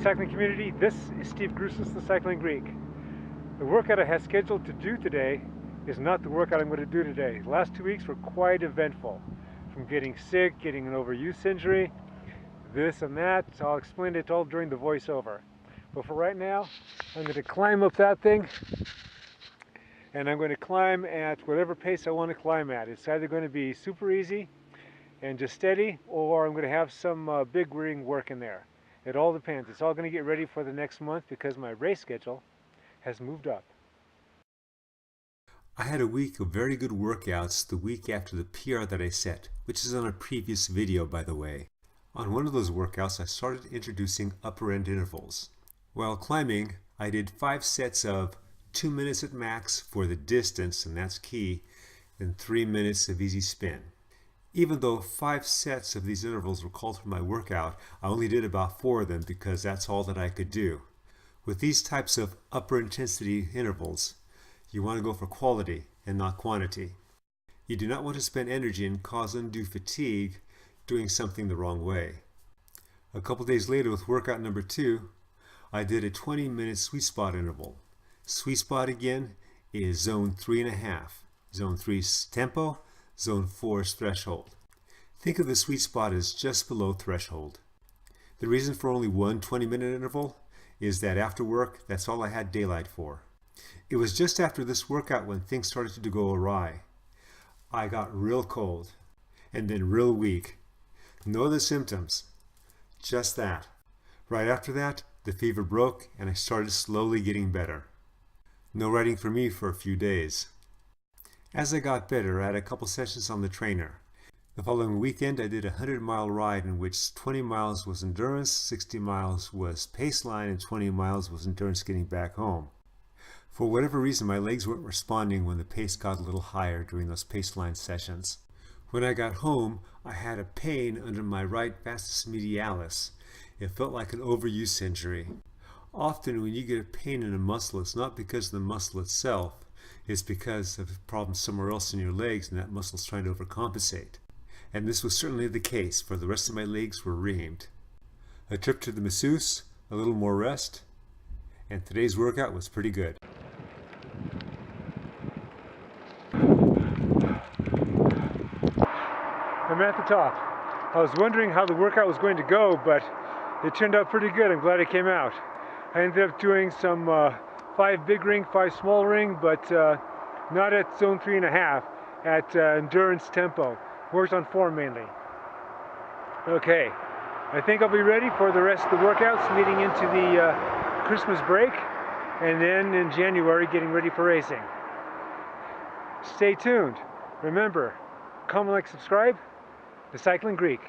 cycling community, this is Steve Grusis, the Cycling Greek. The workout I had scheduled to do today is not the workout I'm going to do today. The last 2 weeks were quite eventful. From getting sick, getting an overuse injury, this and that. So I'll explain it all during the voiceover. But for right now, I'm going to climb up that thing, and I'm going to climb at whatever pace I want to climb at. It's either going to be super easy and just steady, or I'm going to have some big ring work in there. It all depends. It's all going to get ready for the next month because my race schedule has moved up. I had a week of very good workouts the week after the PR that I set, which is on a previous video, by the way. On one of those workouts, I started introducing upper end intervals. While climbing, I did 5 sets of 2 minutes at max for the distance, and that's key, and 3 minutes of easy spin. Even though 5 sets of these intervals were called for my workout, I only did about 4 of them because that's all that I could do. With these types of upper intensity intervals, you want to go for quality and not quantity. You do not want to spend energy and cause undue fatigue doing something the wrong way. A couple days later with workout number 2, I did a 20-minute sweet spot interval. Sweet spot again is zone 3.5. Zone 3 is tempo, zone 4 is threshold. Think of the sweet spot as just below threshold. The reason for only one 20-minute interval is that after work, that's all I had daylight for. It was just after this workout when things started to go awry. I got real cold and then real weak. No other symptoms, just that. Right after that, the fever broke and I started slowly getting better. No riding for me for a few days. As I got better, I had a couple sessions on the trainer. The following weekend, I did a 100-mile ride in which 20 miles was endurance, 60 miles was pace line, and 20 miles was endurance getting back home. For whatever reason, my legs weren't responding when the pace got a little higher during those pace line sessions. When I got home, I had a pain under my right vastus medialis. It felt like an overuse injury. Often when you get a pain in a muscle, it's not because of the muscle itself. It's because of a problem somewhere else in your legs and that muscle's trying to overcompensate. And this was certainly the case, for the rest of my legs were reamed. A trip to the masseuse, a little more rest, and today's workout was pretty good. I'm at the top. I was wondering how the workout was going to go, but it turned out pretty good. I'm glad it came out. I ended up doing some 5 big ring, 5 small ring, but not at zone 3.5, at endurance tempo. Worked on form mainly. Okay, I think I'll be ready for the rest of the workouts leading into the Christmas break, and then in January getting ready for racing. Stay tuned. Remember, comment, like, subscribe. The Cycling Greek.